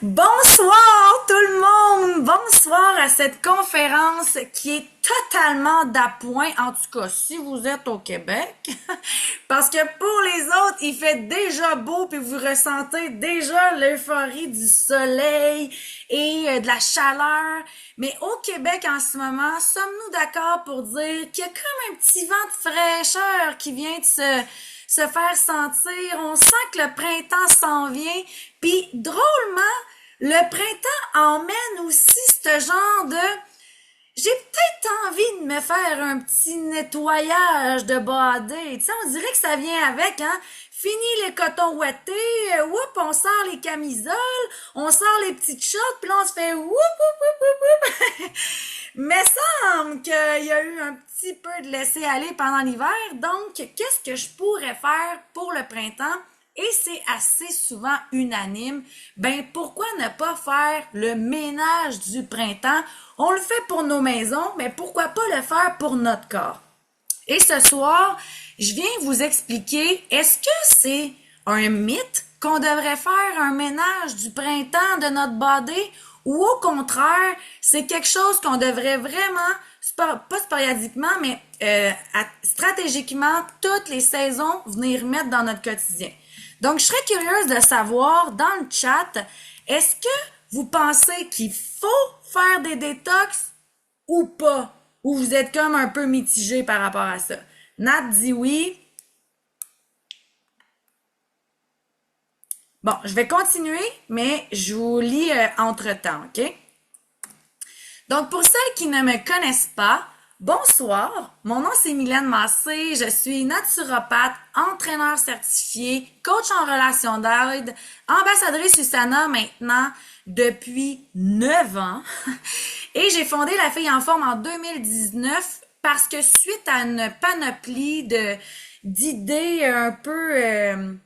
Bonsoir tout le monde! Bonsoir à cette conférence qui est totalement d'appoint, en tout cas si vous êtes au Québec, parce que pour les autres, il fait déjà beau puis vous ressentez déjà l'euphorie du soleil et de la chaleur. Mais au Québec en ce moment, sommes-nous d'accord pour dire qu'il y a comme un petit vent de fraîcheur qui vient de se faire sentir. On sent que le printemps s'en vient. Puis drôlement, le printemps emmène aussi ce genre de... J'ai peut-être envie de me faire un petit nettoyage de body. Tu sais, on dirait que ça vient avec, hein. Fini les cotons ouatés, on sort les camisoles, on sort les petites shorts, puis là on se fait whoop. Mais semble qu'il y a eu un petit peu de laisser-aller pendant l'hiver, donc qu'est-ce que je pourrais faire pour le printemps? Et c'est assez souvent unanime, ben pourquoi ne pas faire le ménage du printemps? On le fait pour nos maisons, mais pourquoi pas le faire pour notre corps? Et ce soir, je viens vous expliquer, est-ce que c'est un mythe qu'on devrait faire un ménage du printemps de notre body ou au contraire, c'est quelque chose qu'on devrait vraiment, pas sporadiquement, mais stratégiquement, toutes les saisons, venir mettre dans notre quotidien. Donc, je serais curieuse de savoir dans le chat, est-ce que vous pensez qu'il faut faire des détox ou pas? Ou vous êtes comme un peu mitigé par rapport à ça? Nat dit oui. Bon, je vais continuer, mais je vous lis entre-temps, OK? Donc, pour celles qui ne me connaissent pas, bonsoir, mon nom c'est Mylène Massé, je suis naturopathe, entraîneur certifié, coach en relation d'aide, ambassadrice USANA maintenant depuis 9 ans et j'ai fondé La Fille en Forme en 2019 parce que suite à une panoplie d'idées un peu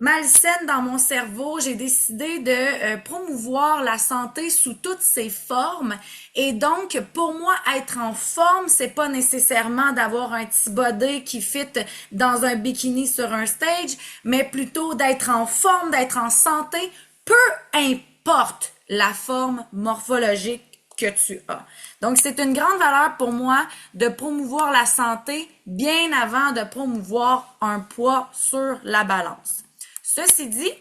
malsaine dans mon cerveau, j'ai décidé de promouvoir la santé sous toutes ses formes. Et donc, pour moi, être en forme, c'est pas nécessairement d'avoir un petit body qui fit dans un bikini sur un stage, mais plutôt d'être en forme, d'être en santé, peu importe la forme morphologique que tu as. Donc, c'est une grande valeur pour moi de promouvoir la santé bien avant de promouvoir un poids sur la balance. Ceci dit,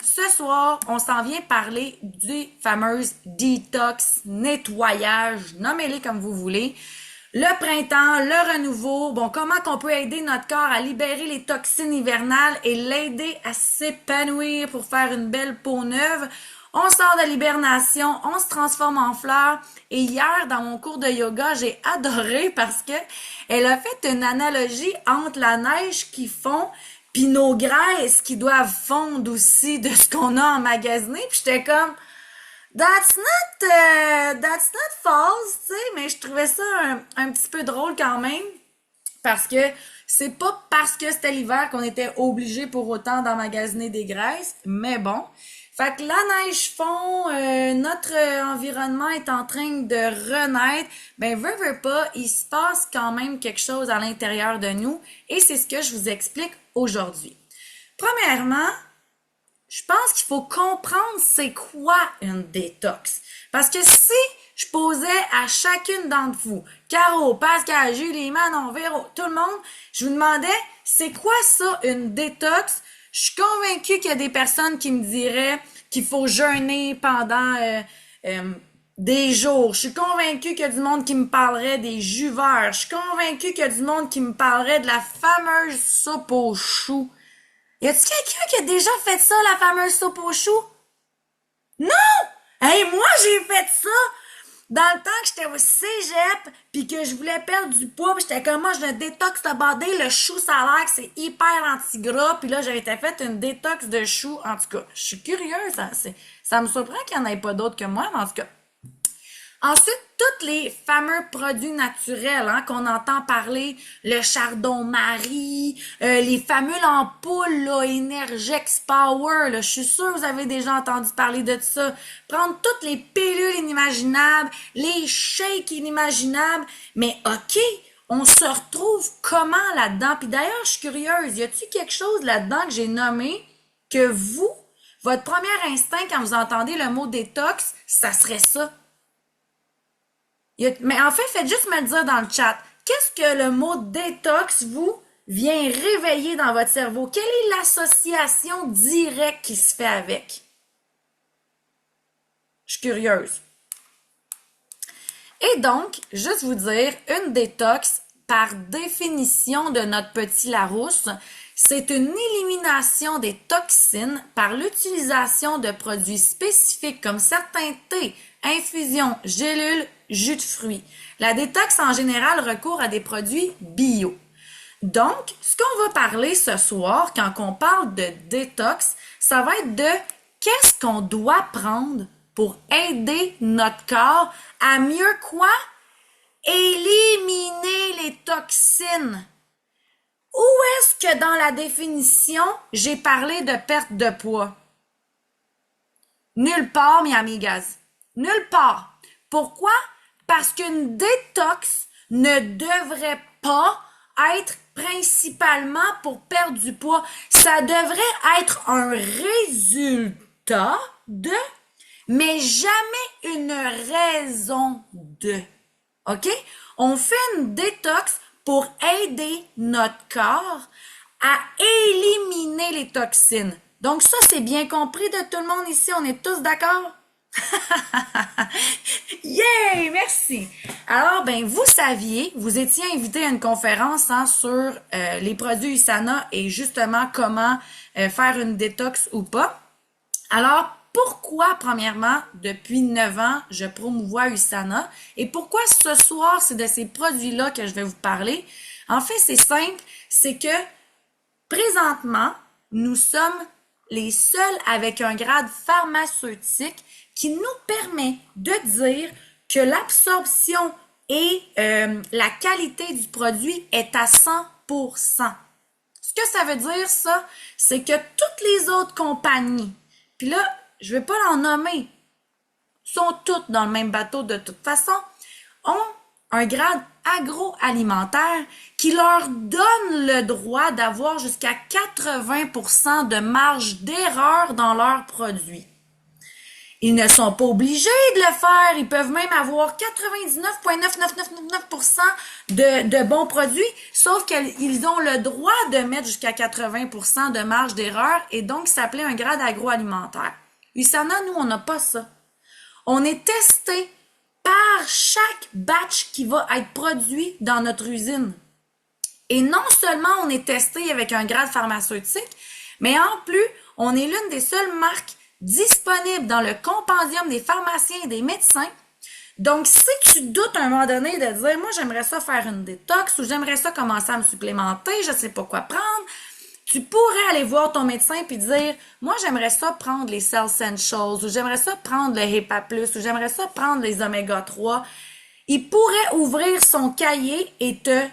ce soir, on s'en vient parler du fameux detox, nettoyage, nommez-les comme vous voulez. Le printemps, le renouveau, bon, comment qu'on peut aider notre corps à libérer les toxines hivernales et l'aider à s'épanouir pour faire une belle peau neuve. On sort de l'hibernation, on se transforme en fleurs. Et hier, dans mon cours de yoga, j'ai adoré parce que elle a fait une analogie entre la neige qui fond puis nos graisses qui doivent fondre aussi de ce qu'on a emmagasiné. Puis j'étais comme, that's not false, tu sais, mais je trouvais ça un petit peu drôle quand même. Parce que c'est pas parce que c'était l'hiver qu'on était obligé pour autant d'emmagasiner des graisses, mais bon. Fait que la neige fond, notre environnement est en train de renaître, ben veut pas, il se passe quand même quelque chose à l'intérieur de nous et c'est ce que je vous explique aujourd'hui. Premièrement, je pense qu'il faut comprendre c'est quoi une détox. Parce que si je posais à chacune d'entre vous, Caro, Pascal, Julie, Manon, Véro, tout le monde, je vous demandais c'est quoi ça une détox? Je suis convaincue qu'il y a des personnes qui me diraient qu'il faut jeûner pendant des jours. Je suis convaincue qu'il y a du monde qui me parlerait des jus verts. Je suis convaincue qu'il y a du monde qui me parlerait de la fameuse soupe aux choux. Y a-t-il quelqu'un qui a déjà fait ça, la fameuse soupe aux choux? Non! Hey, moi, j'ai fait ça! Dans le temps que j'étais au cégep, puis que je voulais perdre du poids, puis j'étais comme moi, je me détox de body, le chou, ça a l'air que c'est hyper anti-gras, puis là, j'avais été fait une détox de chou. En tout cas, je suis curieuse, ça me surprend qu'il n'y en ait pas d'autres que moi, mais en tout cas. Ensuite, tous les fameux produits naturels qu'on entend parler, le chardon-marie, les fameux ampoules là, Energex Power, là, je suis sûre que vous avez déjà entendu parler de ça. Prendre toutes les pilules inimaginables, les shakes inimaginables, mais OK, on se retrouve comment là-dedans? Puis d'ailleurs, je suis curieuse, y a-t-il quelque chose là-dedans que j'ai nommé que vous, Votre premier instinct quand vous entendez le mot détox, ça serait ça. Mais en fait, faites juste me le dire dans le chat. Qu'est-ce que le mot détox vous vient réveiller dans votre cerveau? Quelle est l'association directe qui se fait avec? Je suis curieuse. Et donc, juste vous dire, une détox, par définition de notre petit Larousse, c'est une élimination des toxines par l'utilisation de produits spécifiques comme certains thés, infusions, gélules, jus de fruits. La détox en général recourt à des produits bio. Donc, ce qu'on va parler ce soir quand on parle de détox, ça va être de qu'est-ce qu'on doit prendre pour aider notre corps à mieux quoi? Éliminer les toxines. Où est-ce que dans la définition, j'ai parlé de perte de poids? Nulle part, mes amigas. Nulle part. Pourquoi? Parce qu'une détox ne devrait pas être principalement pour perdre du poids. Ça devrait être un résultat de, mais jamais une raison de. OK? On fait une détox pour aider notre corps à éliminer les toxines. Donc ça, c'est bien compris de tout le monde ici. On est tous d'accord? Yay! Merci! Alors, ben, vous saviez, vous étiez invité à une conférence sur les produits USANA et justement comment faire une détox ou pas. Alors, pourquoi, premièrement, depuis 9 ans, je promouvois USANA et pourquoi ce soir, c'est de ces produits-là que je vais vous parler? En fait, c'est simple, c'est que présentement, nous sommes les seuls avec un grade pharmaceutique qui nous permet de dire que l'absorption et la qualité du produit est à 100%. Ce que ça veut dire, ça, c'est que toutes les autres compagnies, puis là, je ne vais pas en nommer, sont toutes dans le même bateau de toute façon, ont un grade agroalimentaire qui leur donne le droit d'avoir jusqu'à 80% de marge d'erreur dans leurs produits. Ils ne sont pas obligés de le faire. Ils peuvent même avoir 99,9999% de bons produits, sauf qu'ils ont le droit de mettre jusqu'à 80% de marge d'erreur et donc s'appelait un grade agroalimentaire. USANA, nous, on n'a pas ça. On est testé par chaque batch qui va être produit dans notre usine. Et non seulement on est testé avec un grade pharmaceutique, mais en plus, on est l'une des seules marques disponibles dans le compendium des pharmaciens et des médecins. Donc, si tu doutes à un moment donné de dire, moi, j'aimerais ça faire une détox ou j'aimerais ça commencer à me supplémenter, je ne sais pas quoi prendre, tu pourrais aller voir ton médecin puis dire, moi, j'aimerais ça prendre les Cell Essentials ou j'aimerais ça prendre le HEPA+, ou j'aimerais ça prendre les Oméga 3. Il pourrait ouvrir son cahier et te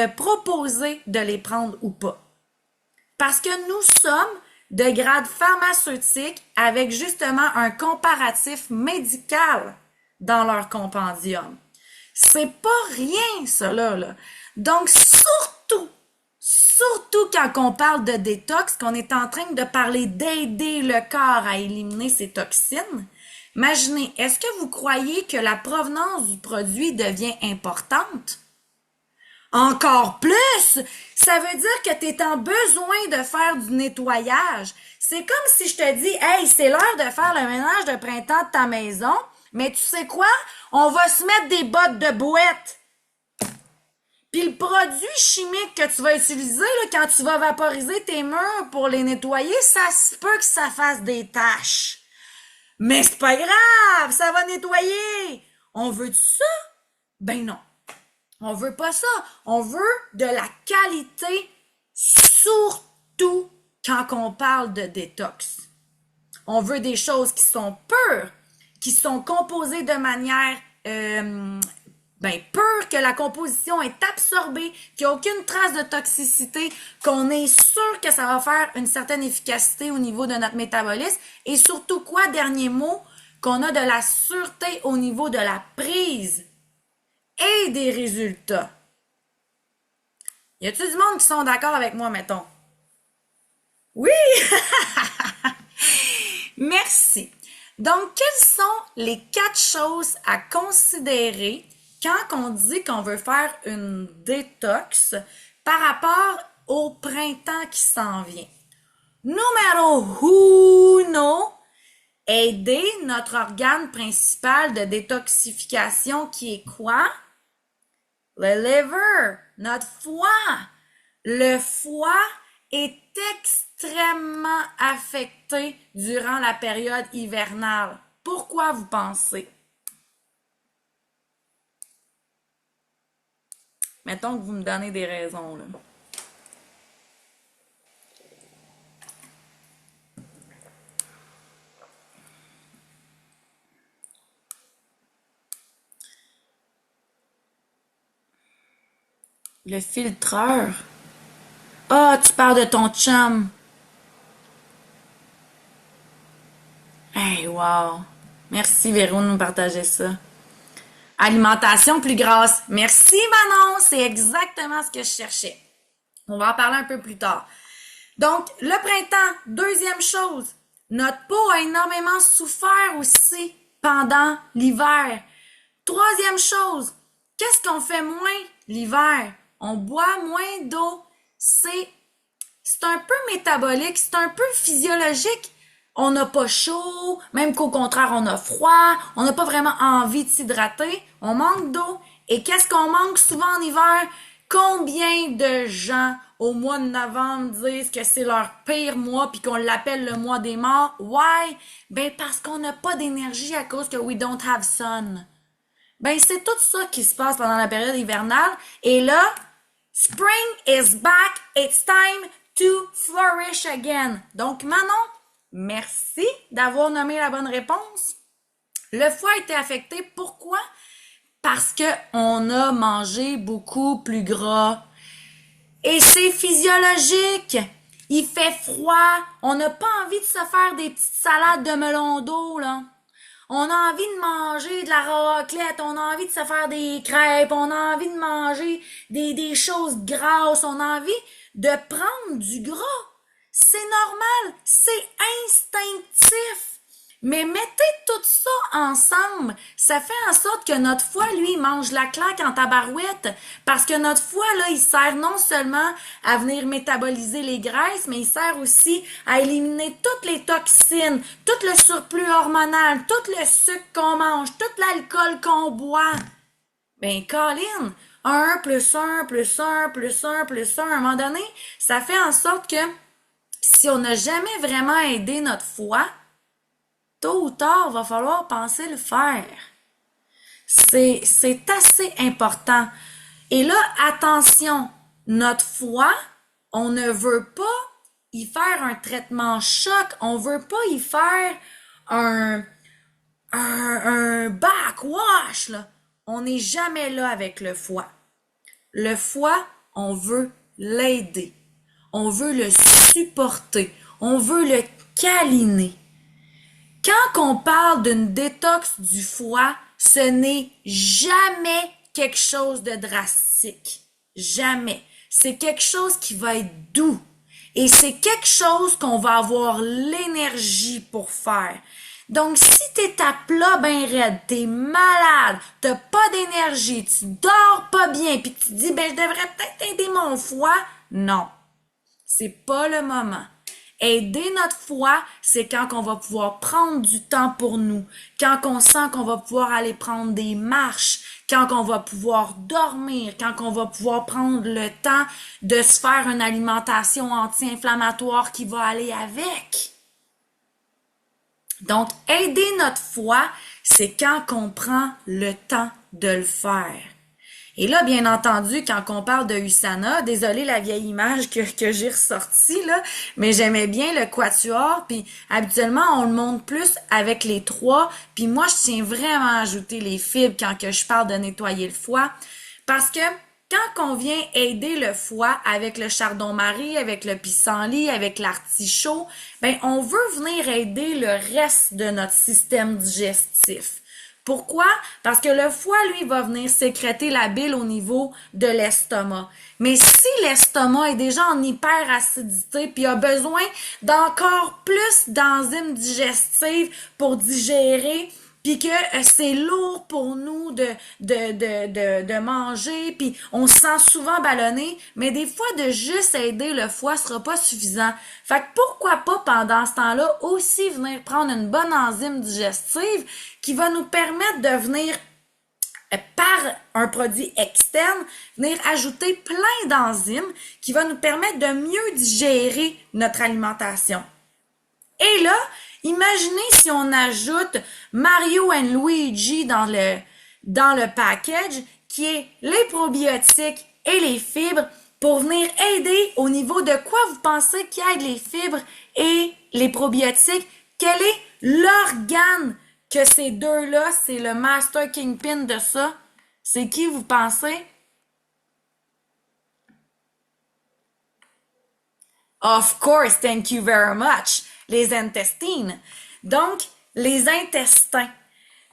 proposer de les prendre ou pas. Parce que nous sommes de grade pharmaceutique avec justement un comparatif médical dans leur compendium. C'est pas rien, ça là. Donc, surtout quand on parle de détox, qu'on est en train de parler d'aider le corps à éliminer ses toxines, imaginez, est-ce que vous croyez que la provenance du produit devient importante? Encore plus, ça veut dire que tu es en besoin de faire du nettoyage. C'est comme si je te dis, hey, c'est l'heure de faire le ménage de printemps de ta maison, mais tu sais quoi? On va se mettre des bottes de bouette. Puis le produit chimique que tu vas utiliser là, quand tu vas vaporiser tes murs pour les nettoyer, ça se peut que ça fasse des taches. Mais c'est pas grave, ça va nettoyer. On veut ça? Ben non. On veut pas ça. On veut de la qualité, surtout quand on parle de détox. On veut des choses qui sont pures, qui sont composées de manière pure, que la composition est absorbée, qu'il n'y a aucune trace de toxicité, qu'on est sûr que ça va faire une certaine efficacité au niveau de notre métabolisme. Et surtout quoi, dernier mot, qu'on a de la sûreté au niveau de la prise et des résultats. Y a-t-il du monde qui sont d'accord avec moi, mettons? Oui! Donc, quelles sont les 4 choses à considérer quand on dit qu'on veut faire une détox par rapport au printemps qui s'en vient? Numéro 1, aider notre organe principal de détoxification qui est quoi? Le liver, notre foie. Le foie est extrêmement affecté durant la période hivernale. Pourquoi vous pensez? Mettons que vous me donnez des raisons, là. Le filtreur. Ah, tu parles de ton chum. Hey, wow. Merci, Véro, de nous partager ça. Alimentation plus grasse. Merci, Manon. C'est exactement ce que je cherchais. On va en parler un peu plus tard. Donc, le printemps, deuxième chose. Notre peau a énormément souffert aussi pendant l'hiver. Troisième chose, qu'est-ce qu'on fait moins l'hiver? On boit moins d'eau. C'est un peu métabolique, c'est un peu physiologique. On n'a pas chaud, même qu'au contraire, on a froid, on n'a pas vraiment envie de s'hydrater, on manque d'eau. Et qu'est-ce qu'on manque souvent en hiver? Combien de gens au mois de novembre disent que c'est leur pire mois puis qu'on l'appelle le mois des morts? Why? Ben parce qu'on n'a pas d'énergie à cause que we don't have sun. Ben c'est tout ça qui se passe pendant la période hivernale. Et là, spring is back, it's time to flourish again. Donc Manon, merci d'avoir nommé la bonne réponse. Le foie a été affecté. Pourquoi? Parce que on a mangé beaucoup plus gras. Et c'est physiologique. Il fait froid. On n'a pas envie de se faire des petites salades de melon d'eau, là. On a envie de manger de la raclette, on a envie de se faire des crêpes, on a envie de manger des choses grasses, on a envie de prendre du gras. C'est normal, c'est instinctif. Mais mettez tout ça ensemble, ça fait en sorte que notre foie, lui, mange la claque en tabarouette, parce que notre foie, là, il sert non seulement à venir métaboliser les graisses, mais il sert aussi à éliminer toutes les toxines, tout le surplus hormonal, tout le sucre qu'on mange, tout l'alcool qu'on boit. Ben, Colin, 1 plus 1 plus 1 plus 1 plus 1, à un moment donné, ça fait en sorte que si on n'a jamais vraiment aidé notre foie, tôt ou tard, va falloir penser le faire. C'est assez important. Et là, attention, notre foie, on ne veut pas y faire un traitement choc, on veut pas y faire un backwash, là. On n'est jamais là avec le foie. Le foie, on veut l'aider. On veut le supporter. On veut le câliner. Quand on parle d'une détox du foie, ce n'est jamais quelque chose de drastique. Jamais. C'est quelque chose qui va être doux. Et c'est quelque chose qu'on va avoir l'énergie pour faire. Donc, si t'es à plat ben raide, t'es malade, t'as pas d'énergie, tu dors pas bien, puis tu te dis, ben, je devrais peut-être aider mon foie. Non. C'est pas le moment. Aider notre foie, c'est quand on va pouvoir prendre du temps pour nous, quand on sent qu'on va pouvoir aller prendre des marches, quand on va pouvoir dormir, quand on va pouvoir prendre le temps de se faire une alimentation anti-inflammatoire qui va aller avec. Donc, aider notre foie, c'est quand on prend le temps de le faire. Et là, bien entendu, quand on parle de USANA, désolé la vieille image que j'ai ressortie, là, mais j'aimais bien le quatuor, puis habituellement, on le montre plus avec les 3, puis moi, je tiens vraiment à ajouter les fibres quand que je parle de nettoyer le foie, parce que quand on vient aider le foie avec le chardon-marie, avec le pissenlit, avec l'artichaut, ben on veut venir aider le reste de notre système digestif. Pourquoi? Parce que le foie, lui, va venir sécréter la bile au niveau de l'estomac. Mais si l'estomac est déjà en hyperacidité puis a besoin d'encore plus d'enzymes digestives pour digérer, puis que c'est lourd pour nous de manger, puis on se sent souvent ballonné, mais des fois, de juste aider le foie sera pas suffisant. Fait que pourquoi pas, pendant ce temps-là, aussi venir prendre une bonne enzyme digestive qui va nous permettre de venir, par un produit externe, venir ajouter plein d'enzymes qui va nous permettre de mieux digérer notre alimentation. Et là, imaginez si on ajoute Mario and Luigi dans le package, qui est les probiotiques et les fibres, pour venir aider au niveau de quoi vous pensez qui aide les fibres et les probiotiques. Quel est l'organe que ces deux-là, c'est le master kingpin de ça? C'est qui vous pensez? Of course, thank you very much. Les intestines. Donc, les intestins.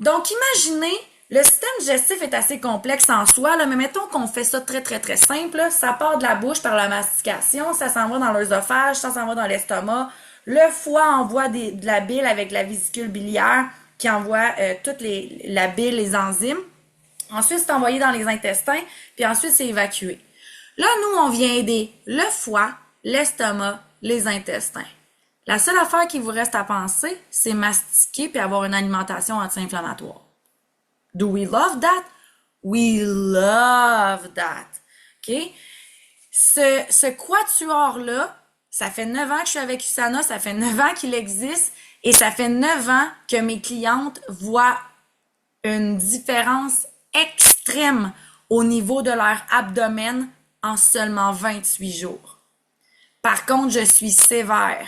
Donc, imaginez, le système digestif est assez complexe en soi, là, mais mettons qu'on fait ça très, très, très simple. Là. Ça part de la bouche par la mastication, ça s'en va dans l'œsophage, ça s'en va dans l'estomac. Le foie envoie de la bile avec la vésicule biliaire qui envoie toute la bile, les enzymes. Ensuite, c'est envoyé dans les intestins, puis ensuite, c'est évacué. Là, nous, on vient aider le foie, l'estomac, les intestins. La seule affaire qui vous reste à penser, c'est mastiquer puis avoir une alimentation anti-inflammatoire. Do we love that? We love that. OK? Ce quatuor-là, ça fait 9 ans que je suis avec USANA, ça fait 9 ans qu'il existe et ça fait 9 ans que mes clientes voient une différence extrême au niveau de leur abdomen en seulement 28 jours. Par contre, je suis sévère.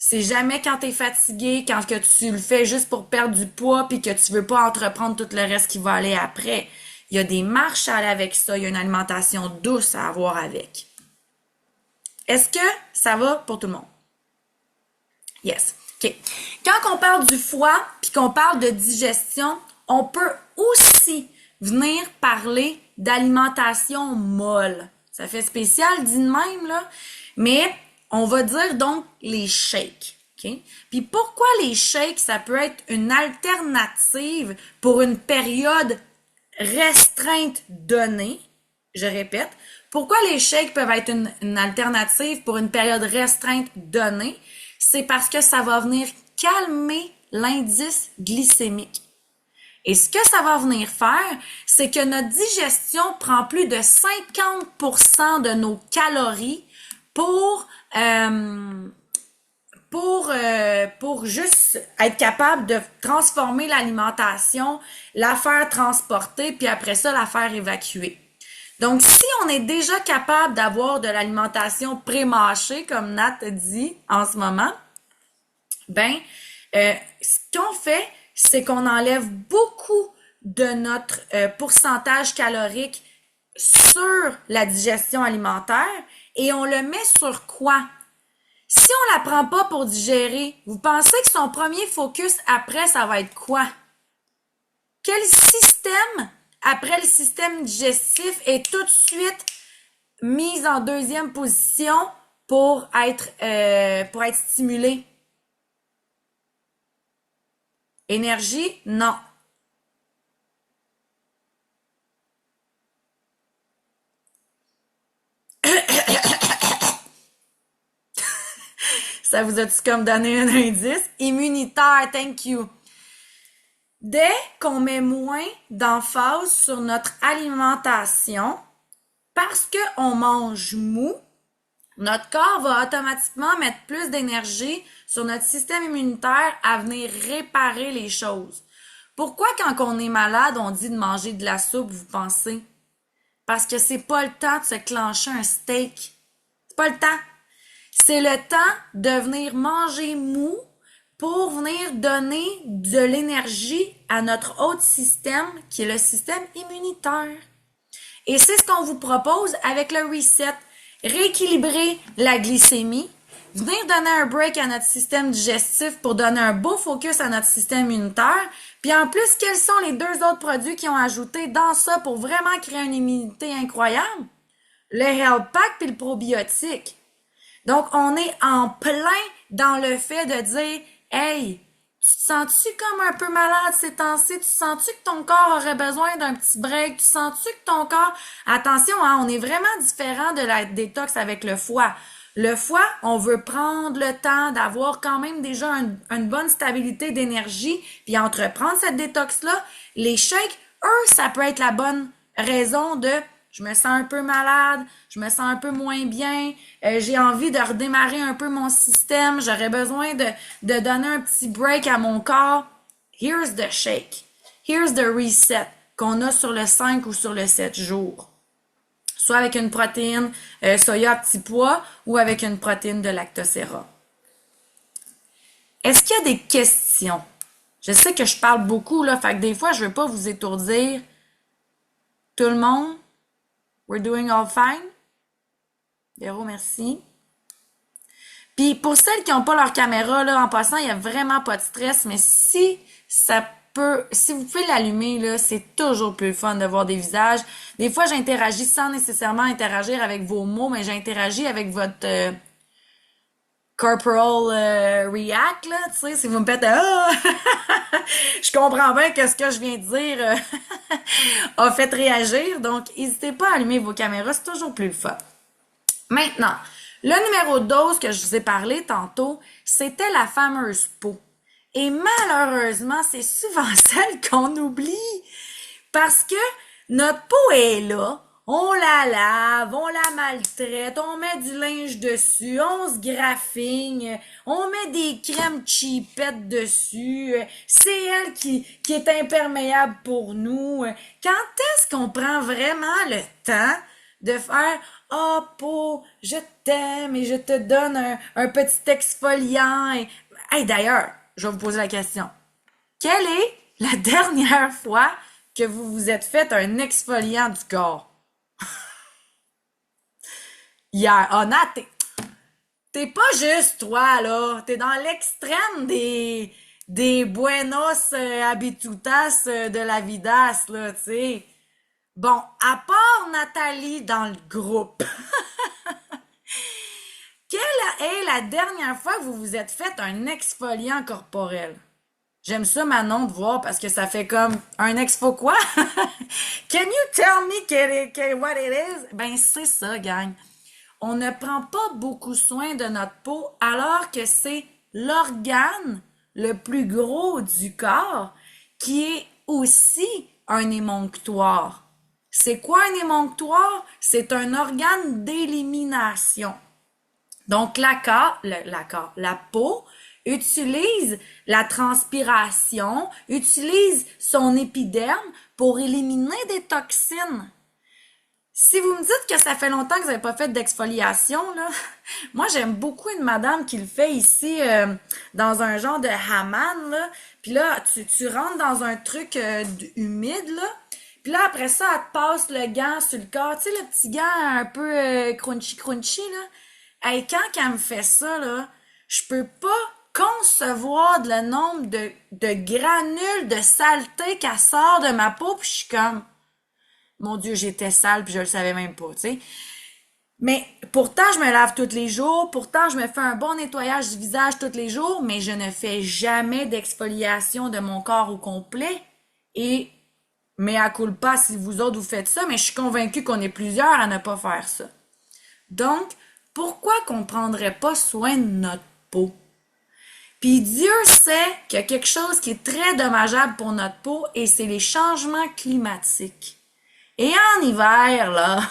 C'est jamais quand t'es fatigué, quand que tu le fais juste pour perdre du poids puis que tu veux pas entreprendre tout le reste qui va aller après. Il y a des marches à aller avec ça, il y a une alimentation douce à avoir avec. Est-ce que ça va pour tout le monde? Yes. OK. Quand on parle du foie puis qu'on parle de digestion, on peut aussi venir parler d'alimentation molle. Ça fait spécial dit de même, là, mais on va dire donc les shakes. Okay? Puis pourquoi les shakes, ça peut être une alternative pour une période restreinte donnée? Je répète, pourquoi les shakes peuvent être une alternative pour une période restreinte donnée? C'est parce que ça va venir calmer l'indice glycémique. Et ce que ça va venir faire, c'est que notre digestion prend plus de 50% de nos calories pour juste être capable de transformer l'alimentation, la faire transporter, puis après ça, la faire évacuer. Donc, si on est déjà capable d'avoir de l'alimentation pré-mâchée, comme Nat dit en ce moment, ce qu'on fait, c'est qu'on enlève beaucoup de notre pourcentage calorique sur la digestion alimentaire et on le met sur quoi? Si on la prend pas pour digérer, vous pensez que son premier focus après, ça va être quoi? Quel système, après le système digestif, est tout de suite mis en deuxième position pour être stimulé? Énergie? Non. Ça vous a-tu comme donné un indice? Immunitaire, thank you. Dès qu'on met moins d'emphase sur notre alimentation, parce qu'on mange mou, notre corps va automatiquement mettre plus d'énergie sur notre système immunitaire à venir réparer les choses. Pourquoi quand on est malade, on dit de manger de la soupe, vous pensez? Parce que c'est pas le temps de se clencher un steak. C'est pas le temps. C'est le temps de venir manger mou pour venir donner de l'énergie à notre autre système, qui est le système immunitaire. Et c'est ce qu'on vous propose avec le reset. Rééquilibrer la glycémie, venir donner un break à notre système digestif pour donner un beau focus à notre système immunitaire. Puis en plus, quels sont les deux autres produits qui ont ajouté dans ça pour vraiment créer une immunité incroyable? Le Health Pack puis le probiotique. Donc, on est en plein dans le fait de dire, hey, tu te sens-tu comme un peu malade ces temps-ci? Tu sens-tu que ton corps aurait besoin d'un petit break? Tu sens-tu que ton corps... Attention, hein, on est vraiment différent de la détox avec le foie. Le foie, on veut prendre le temps d'avoir quand même déjà une bonne stabilité d'énergie, puis entreprendre cette détox-là. Les shakes, eux, ça peut être la bonne raison de je me sens un peu malade, je me sens un peu moins bien, j'ai envie de redémarrer un peu mon système, j'aurais besoin de donner un petit break à mon corps. Here's the shake. Here's the reset qu'on a sur le 5 ou sur le 7 jours. Soit avec une protéine soya à petit pois ou avec une protéine de lactoséra. Est-ce qu'il y a des questions? Je sais que je parle beaucoup, là, fait que des fois, je veux pas vous étourdir. Tout le monde? We're doing all fine? Véro, merci. Puis pour celles qui n'ont pas leur caméra, là, en passant, il n'y a vraiment pas de stress, mais si vous pouvez l'allumer, là, c'est toujours plus fun de voir des visages. Des fois, j'interagis sans nécessairement interagir avec vos mots, mais j'interagis avec votre corporal react, là, tu sais, si vous me faites ah! Je comprends bien que ce que je viens de dire a fait réagir, donc n'hésitez pas à allumer vos caméras, c'est toujours plus fun. Maintenant, le numéro de dose que je vous ai parlé tantôt, c'était la fameuse peau. Et malheureusement, c'est souvent celle qu'on oublie parce que notre peau est là, on la lave, on la maltraite, on met du linge dessus, on se graffigne, on met des crèmes cheapettes dessus. C'est elle qui est imperméable pour nous. Quand est-ce qu'on prend vraiment le temps de faire « Ah, peau, je t'aime et je te donne un petit exfoliant. » Hey, d'ailleurs, je vais vous poser la question. Quelle est la dernière fois que vous vous êtes fait un exfoliant du corps? Hier. Ah, Nat, t'es pas juste toi, là. T'es dans l'extrême des buenos habitutas de la vidas, là, tu sais. Bon, à part Nathalie dans le groupe, quelle est la dernière fois que vous vous êtes fait un exfoliant corporel? J'aime ça, Manon, de voir parce que ça fait comme un exfo quoi? Can you tell me what it is? Ben, c'est ça, gang. On ne prend pas beaucoup soin de notre peau alors que c'est l'organe le plus gros du corps qui est aussi un émonctoire. C'est quoi un émonctoire? C'est un organe d'élimination. Donc, la peau utilise la transpiration, utilise son épiderme pour éliminer des toxines. Si vous me dites que ça fait longtemps que vous n'avez pas fait d'exfoliation, là, moi j'aime beaucoup une madame qui le fait ici dans un genre de hammam, là. Puis là, tu rentres dans un truc humide, là. Puis là, après ça, elle te passe le gant sur le corps. Tu sais, le petit gant un peu crunchy, là. Hey, quand elle me fait ça, là, je peux pas concevoir le nombre de granules de saleté qu'elle sort de ma peau, puis je suis comme, mon Dieu, j'étais sale, puis je le savais même pas, tu sais. Mais pourtant, je me lave tous les jours, pourtant, je me fais un bon nettoyage du visage tous les jours, mais je ne fais jamais d'exfoliation de mon corps au complet. Et, mea culpa si vous autres vous faites ça, mais je suis convaincue qu'on est plusieurs à ne pas faire ça. Donc, pourquoi qu'on prendrait pas soin de notre peau? Puis Dieu sait qu'il y a quelque chose qui est très dommageable pour notre peau et c'est les changements climatiques. Et en hiver, là,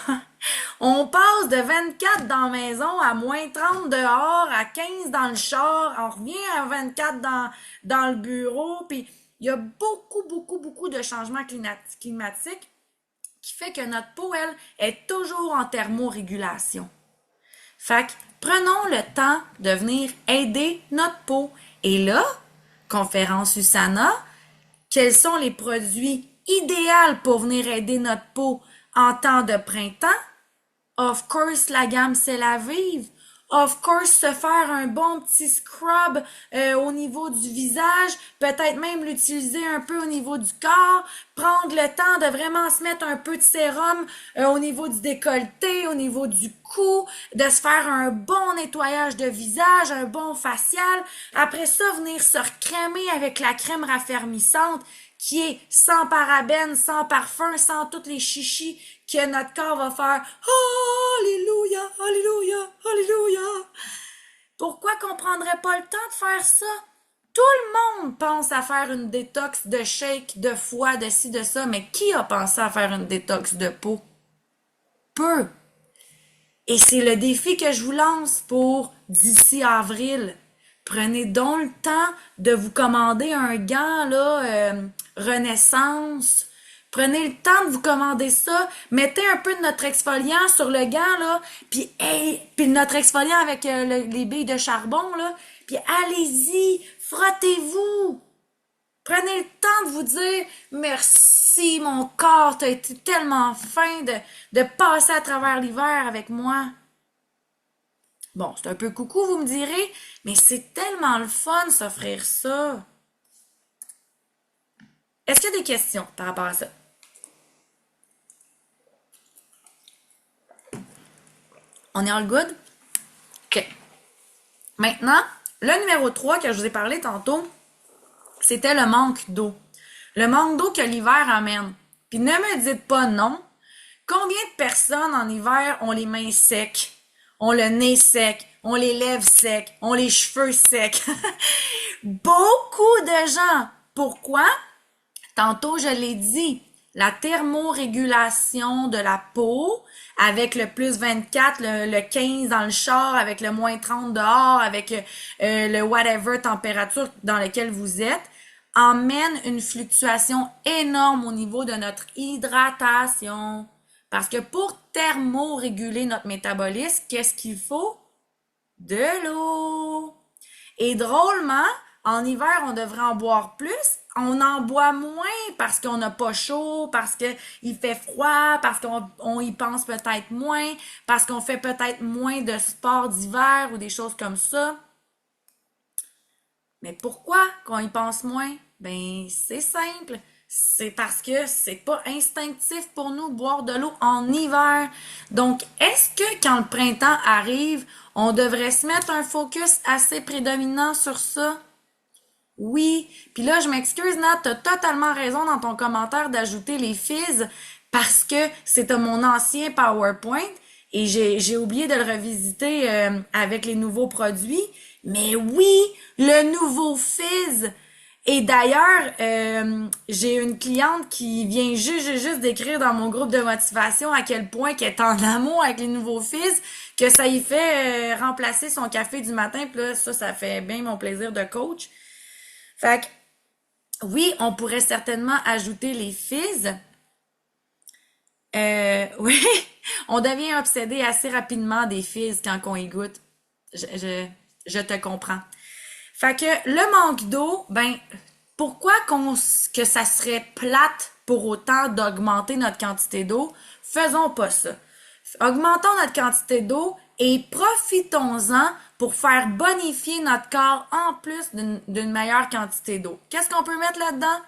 on passe de 24 dans la maison à moins 30 dehors, à 15 dans le char, on revient à 24 dans le bureau, puis il y a beaucoup de changements climatiques qui fait que notre peau, elle, est toujours en thermorégulation. Fait que prenons le temps de venir aider notre peau. Et là, conférence USANA, quels sont les produits idéaux pour venir aider notre peau en temps de printemps? Of course, la gamme C'est la Vive. Of course, se faire un bon petit scrub au niveau du visage, peut-être même l'utiliser un peu au niveau du corps, prendre le temps de vraiment se mettre un peu de sérum au niveau du décolleté, au niveau du cou, de se faire un bon nettoyage de visage, un bon facial. Après ça, venir se recrémer avec la crème raffermissante qui est sans parabènes, sans parfum, sans toutes les chichis que notre corps va faire « Alléluia, Alléluia, Alléluia ». Pourquoi qu'on prendrait pas le temps de faire ça? Tout le monde pense à faire une détox de shake, de foie, de ci, de ça, mais qui a pensé à faire une détox de peau? Peu. Et c'est le défi que je vous lance pour d'ici avril. Prenez donc le temps de vous commander un gant là, Renaissance. Prenez le temps de vous commander ça. Mettez un peu de notre exfoliant sur le gant là, puis puis notre exfoliant avec les billes de charbon là, puis allez-y, frottez-vous. Prenez le temps de vous dire merci mon corps, t'as été tellement fin de passer à travers l'hiver avec moi. Bon, c'est un peu coucou, vous me direz, mais c'est tellement le fun s'offrir ça. Est-ce qu'il y a des questions par rapport à ça? On est all good? OK. Maintenant, le numéro 3 que je vous ai parlé tantôt, c'était le manque d'eau. Le manque d'eau que l'hiver amène. Puis ne me dites pas non. Combien de personnes en hiver ont les mains secs, ont le nez sec, ont les lèvres secs, ont les cheveux secs? Beaucoup de gens. Pourquoi? Tantôt, je l'ai dit, la thermorégulation de la peau, avec le plus 24, le 15 dans le char, avec le moins 30 dehors, avec le whatever température dans laquelle vous êtes, emmène une fluctuation énorme au niveau de notre hydratation. Parce que pour thermoréguler notre métabolisme, qu'est-ce qu'il faut? De l'eau. Et drôlement, en hiver, on devrait en boire plus. On en boit moins parce qu'on n'a pas chaud, parce qu'il fait froid, parce qu'on y pense peut-être moins, parce qu'on fait peut-être moins de sport d'hiver ou des choses comme ça. Mais pourquoi qu'on y pense moins? Ben, c'est simple. C'est parce que c'est pas instinctif pour nous boire de l'eau en hiver. Donc, est-ce que quand le printemps arrive, on devrait se mettre un focus assez prédominant sur ça? Oui. Puis là, je m'excuse, Nat, t'as totalement raison dans ton commentaire d'ajouter les fizz parce que c'est mon ancien PowerPoint et j'ai oublié de le revisiter avec les nouveaux produits. Mais oui, le nouveau fizz. Et d'ailleurs, j'ai une cliente qui vient juste d'écrire dans mon groupe de motivation à quel point qu'elle est en amour avec les nouveaux fizz, que ça y fait remplacer son café du matin. Puis là, ça fait bien mon plaisir de coach. Fait que, oui, on pourrait certainement ajouter les fizz. Oui, on devient obsédé assez rapidement des fizz quand on y goûte. Je te comprends. Fait que le manque d'eau, ben, pourquoi que ça serait plate pour autant d'augmenter notre quantité d'eau? Faisons pas ça. Augmentons notre quantité d'eau et profitons-en pour faire bonifier notre corps en plus d'une meilleure quantité d'eau. Qu'est-ce qu'on peut mettre là-dedans?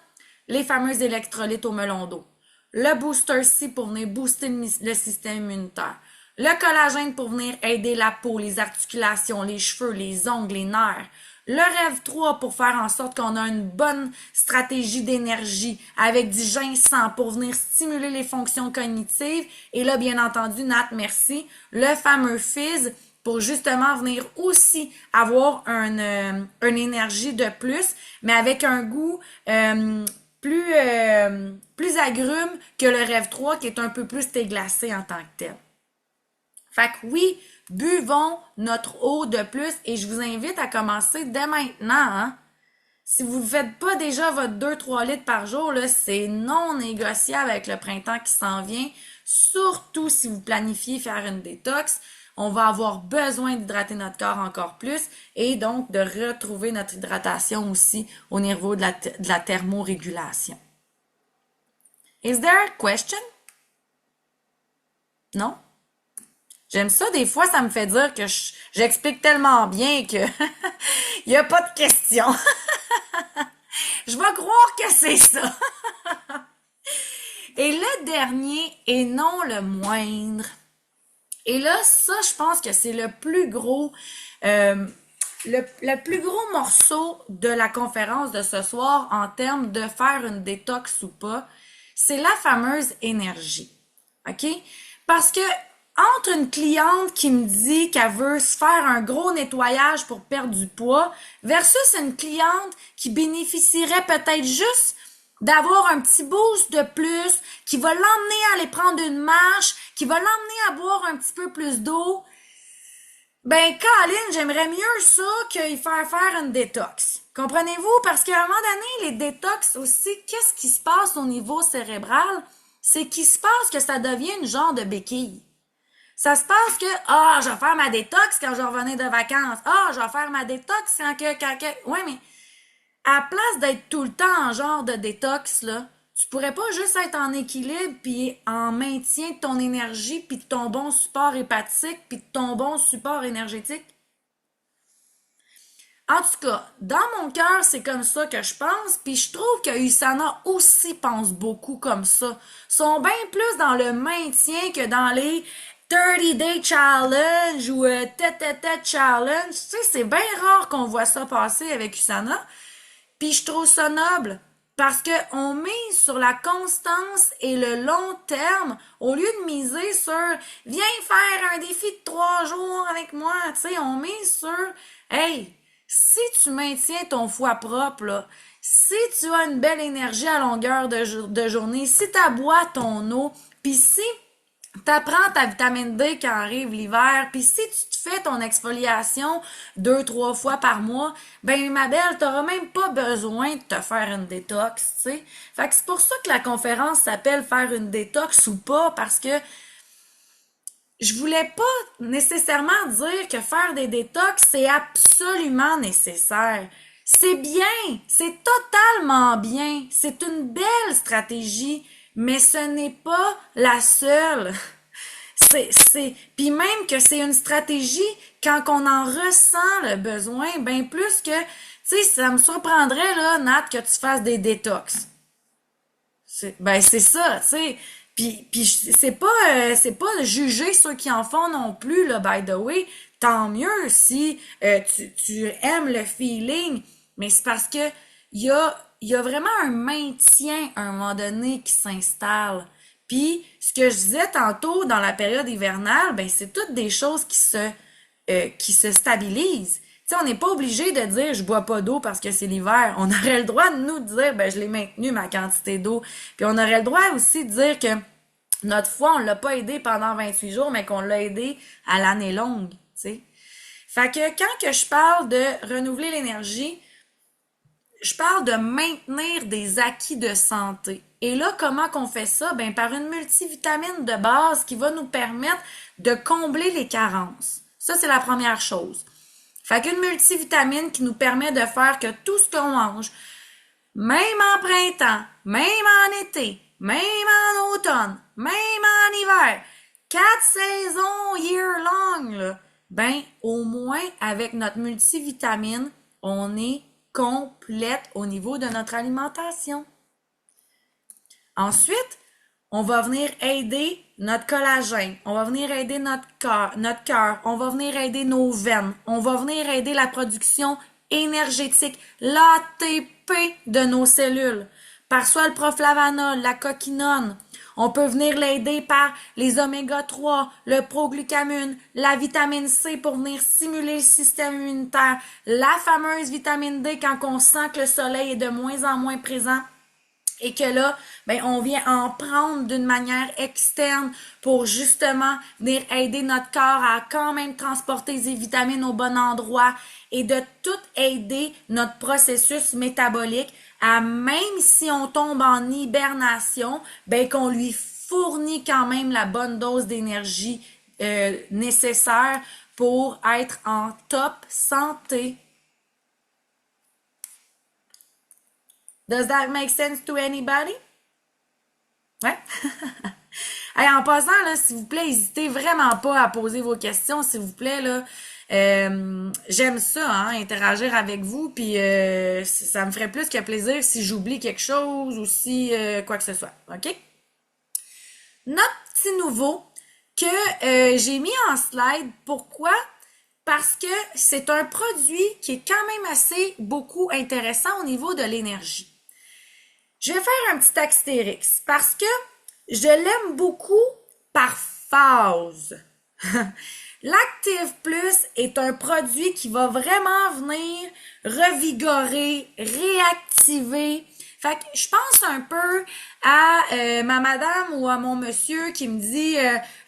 Les fameux électrolytes au melon d'eau. Le booster C pour venir booster le système immunitaire. Le collagène pour venir aider la peau, les articulations, les cheveux, les ongles, les nerfs. Le rêve 3 pour faire en sorte qu'on a une bonne stratégie d'énergie avec du ginseng pour venir stimuler les fonctions cognitives. Et là, bien entendu, Nat, merci. Le fameux fizz pour justement venir aussi avoir une énergie de plus, mais avec un goût plus agrume que le rêve 3 qui est un peu plus thé glacé en tant que tel. Fait que oui, buvons notre eau de plus et je vous invite à commencer dès maintenant. Hein? Si vous ne faites pas déjà votre 2-3 litres par jour, là, c'est non négociable avec le printemps qui s'en vient. Surtout si vous planifiez faire une détox, on va avoir besoin d'hydrater notre corps encore plus et donc de retrouver notre hydratation aussi au niveau de la thermorégulation. Is there a question? Non? J'aime ça, des fois, ça me fait dire que j'explique tellement bien que il n'y a pas de question. Je vais croire que c'est ça. Et le dernier, et non le moindre, et là, ça, je pense que c'est le plus gros, euh, le plus gros morceau de la conférence de ce soir en termes de faire une détox ou pas, c'est la fameuse énergie. OK? Parce que entre une cliente qui me dit qu'elle veut se faire un gros nettoyage pour perdre du poids versus une cliente qui bénéficierait peut-être juste d'avoir un petit boost de plus, qui va l'emmener à aller prendre une marche, qui va l'emmener à boire un petit peu plus d'eau, ben, Colin, j'aimerais mieux ça qu'il faire une détox. Comprenez-vous? Parce qu'à un moment donné, les détox aussi, qu'est-ce qui se passe au niveau cérébral? C'est qu'il se passe que ça devient une genre de béquille. Ça se passe que, je vais faire ma détox quand je revenais de vacances. Je vais faire ma détox ouais, mais à la place d'être tout le temps en genre de détox, là, tu pourrais pas juste être en équilibre puis en maintien de ton énergie puis de ton bon support hépatique puis de ton bon support énergétique? En tout cas, dans mon cœur, c'est comme ça que je pense, puis je trouve que Usana aussi pense beaucoup comme ça. Ils sont bien plus dans le maintien que dans les 30-day challenge ou tête-à-tête challenge. Tu sais, c'est bien rare qu'on voit ça passer avec Usana. Puis je trouve ça noble parce qu'on mise sur la constance et le long terme au lieu de miser sur viens faire un défi de 3 jours avec moi. Tu sais, on mise sur hey, si tu maintiens ton foie propre, là, si tu as une belle énergie à longueur de journée, si tu aboies ton eau, puis si t'apprends ta vitamine D quand arrive l'hiver, puis si tu te fais ton exfoliation 2, 3 fois par mois, ben ma belle, t'auras même pas besoin de te faire une détox, tu sais. Fait que c'est pour ça que la conférence s'appelle faire une détox ou pas, parce que je voulais pas nécessairement dire que faire des détox, c'est absolument nécessaire. C'est bien, c'est totalement bien, c'est une belle stratégie, mais ce n'est pas la seule. Puis même que c'est une stratégie quand on en ressent le besoin, ben plus que, tu sais, ça me surprendrait, là, Nat, que tu fasses des détox. Ben c'est ça, tu sais. Puis c'est pas juger ceux qui en font non plus là. By the way, tant mieux si tu aimes le feeling, mais c'est parce que il y a vraiment un maintien à un moment donné qui s'installe. Puis ce que je disais tantôt dans la période hivernale, ben c'est toutes des choses qui se stabilisent. Tu sais, on n'est pas obligé de dire je bois pas d'eau parce que c'est l'hiver. On aurait le droit de nous dire ben je l'ai maintenu ma quantité d'eau. Puis on aurait le droit aussi de dire que notre foie, on l'a pas aidé pendant 28 jours, mais qu'on l'a aidé à l'année longue, tu sais. Fait que quand que je parle de renouveler l'énergie, je parle de maintenir des acquis de santé. Et là, comment qu'on fait ça? Ben, par une multivitamine de base qui va nous permettre de combler les carences. Ça, c'est la première chose. Fait qu'une multivitamine qui nous permet de faire que tout ce qu'on mange, même en printemps, même en été, même en automne, même en hiver, 4 saisons year long, là, ben, au moins, avec notre multivitamine, on est complète au niveau de notre alimentation. Ensuite, on va venir aider notre collagène, on va venir aider notre cœur, on va venir aider nos veines, on va venir aider la production énergétique, l'ATP de nos cellules, par soit le proflavanol, la coquinone. On peut venir l'aider par les oméga 3, le proglucamine, la vitamine C pour venir stimuler le système immunitaire, la fameuse vitamine D quand on sent que le soleil est de moins en moins présent et que là, ben, on vient en prendre d'une manière externe pour justement venir aider notre corps à quand même transporter ces vitamines au bon endroit et de tout aider notre processus métabolique à, même si on tombe en hibernation, ben, qu'on lui fournit quand même la bonne dose d'énergie nécessaire pour être en top santé. Does that make sense to anybody? Ouais. Hey, en passant, là, s'il vous plaît, n'hésitez vraiment pas à poser vos questions, s'il vous plaît, là. J'aime ça, hein, interagir avec vous, puis ça me ferait plus que plaisir si j'oublie quelque chose ou si quoi que ce soit, OK? Notre petit nouveau que j'ai mis en slide, pourquoi? Parce que c'est un produit qui est quand même assez beaucoup intéressant au niveau de l'énergie. Je vais faire un petit astérix parce que je l'aime beaucoup par phase. L'Active Plus est un produit qui va vraiment venir revigorer, réactiver. Fait que je pense un peu à ma madame ou à mon monsieur qui me dit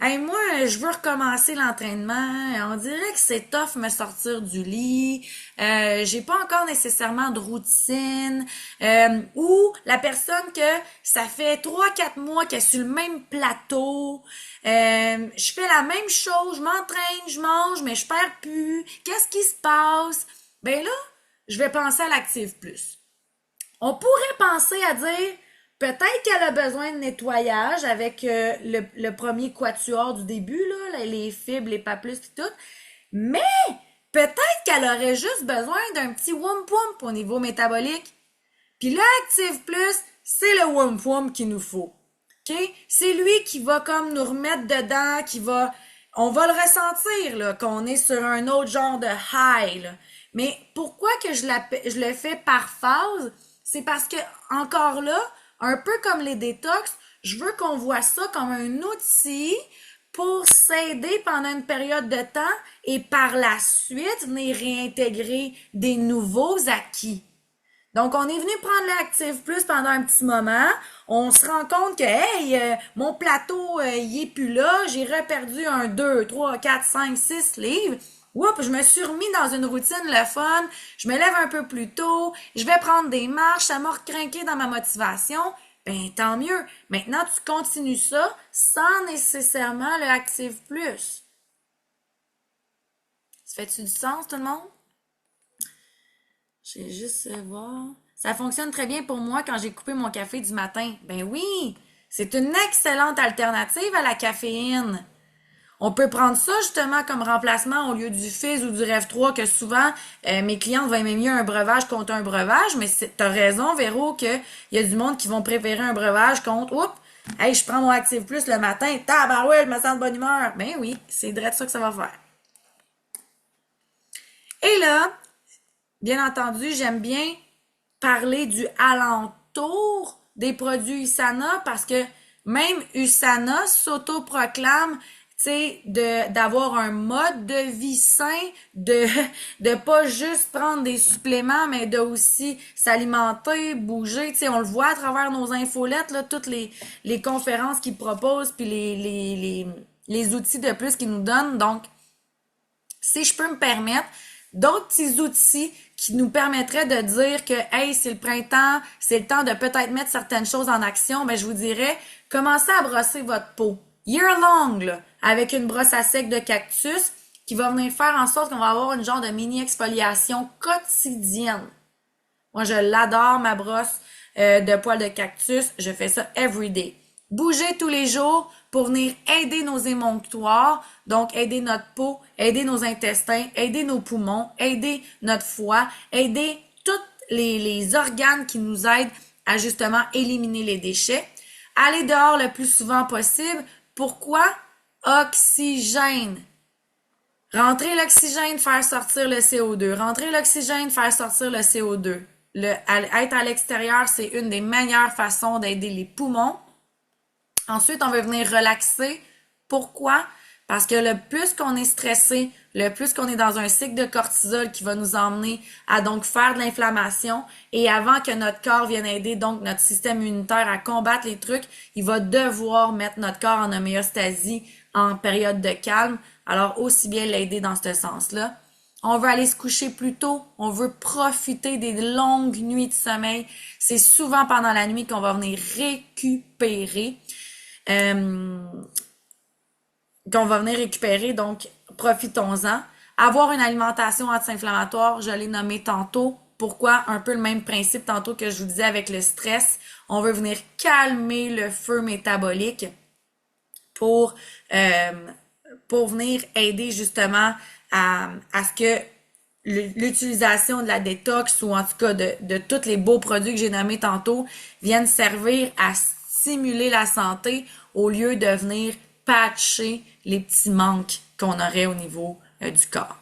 hey, moi, je veux recommencer l'entraînement. On dirait que c'est tough me sortir du lit. J'ai pas encore nécessairement de routine. Ou la personne que ça fait 3-4 mois qu'elle est sur le même plateau. Je fais la même chose, je m'entraîne, je mange, mais je perds plus. Qu'est-ce qui se passe? Ben là, je vais penser à l'Active Plus. On pourrait penser à dire peut-être qu'elle a besoin de nettoyage avec le premier quatuor du début, là, les fibres, les pas plus et tout. Mais peut-être qu'elle aurait juste besoin d'un petit whoop whoop au niveau métabolique. Puis l'Active Plus, c'est le whoop whoop qu'il nous faut. OK? C'est lui qui va comme nous remettre dedans, on va le ressentir, là, qu'on est sur un autre genre de high, là. Mais pourquoi que je le fais par phase? C'est parce que, encore là, un peu comme les détox, je veux qu'on voit ça comme un outil pour s'aider pendant une période de temps et par la suite venir réintégrer des nouveaux acquis. Donc, on est venu prendre l'Active Plus pendant un petit moment. On se rend compte que, hey, mon plateau, il est plus là. J'ai reperdu 1, 2, 3, 4, 5, 6 livres. Oups, je me suis remis dans une routine le fun. Je me lève un peu plus tôt. Je vais prendre des marches. Ça m'a recrinqué dans ma motivation. Ben, tant mieux. Maintenant, tu continues ça sans nécessairement le Active Plus. Ça fait-tu du sens, tout le monde? Je vais juste voir. Ça fonctionne très bien pour moi quand j'ai coupé mon café du matin. Ben oui, c'est une excellente alternative à la caféine. On peut prendre ça justement comme remplacement au lieu du Fizz ou du Rev 3 que souvent mes clientes vont aimer mieux un breuvage contre un breuvage, mais t'as raison Véro que il y a du monde qui vont préférer un breuvage contre oups, hey, je prends mon Active Plus le matin, tabarouette, je me sens de bonne humeur. Ben oui, c'est direct ça que ça va faire. Et là, bien entendu, j'aime bien parler du alentour des produits USANA parce que même USANA s'autoproclame d'avoir un mode de vie sain, de pas juste prendre des suppléments, mais de aussi s'alimenter, bouger. Tu sais, on le voit à travers nos infolettes, là, toutes les conférences qu'ils proposent, puis les outils de plus qu'ils nous donnent. Donc, si je peux me permettre, d'autres petits outils qui nous permettraient de dire que, hey, c'est le printemps, c'est le temps de peut-être mettre certaines choses en action, ben, je vous dirais, commencez à brosser votre peau. Year long, là, avec une brosse à sec de cactus qui va venir faire en sorte qu'on va avoir une genre de mini exfoliation quotidienne. Moi, je l'adore, ma brosse de poils de cactus. Je fais ça every day. Bouger tous les jours pour venir aider nos émonctoires, donc aider notre peau, aider nos intestins, aider nos poumons, aider notre foie, aider tous les organes qui nous aident à justement éliminer les déchets. Aller dehors le plus souvent possible. Pourquoi? Oxygène. Rentrer l'oxygène, faire sortir le CO2. Rentrer l'oxygène, faire sortir le CO2. Être à l'extérieur, c'est une des meilleures façons d'aider les poumons. Ensuite, on va venir relaxer. Pourquoi? Parce que le plus qu'on est stressé, le plus qu'on est dans un cycle de cortisol qui va nous emmener à donc faire de l'inflammation et avant que notre corps vienne aider donc notre système immunitaire à combattre les trucs, il va devoir mettre notre corps en homéostasie en période de calme. Alors aussi bien l'aider dans ce sens-là. On veut aller se coucher plus tôt, on veut profiter des longues nuits de sommeil. C'est souvent pendant la nuit qu'on va venir récupérer. Donc profitons-en. Avoir une alimentation anti-inflammatoire, je l'ai nommé tantôt. Pourquoi? Un peu le même principe tantôt que je vous disais avec le stress. On veut venir calmer le feu métabolique. pour, euh, pour venir aider justement à ce que l'utilisation de la détox ou en tout cas de tous les beaux produits que j'ai nommés tantôt viennent servir à stimuler la santé au lieu de venir patcher les petits manques qu'on aurait au niveau du corps.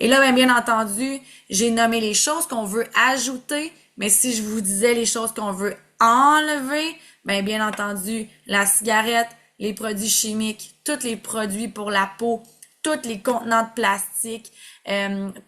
Et là, bien entendu, j'ai nommé les choses qu'on veut ajouter, mais si je vous disais les choses qu'on veut enlever, bien entendu, la cigarette, les produits chimiques, tous les produits pour la peau, tous les contenants de plastique,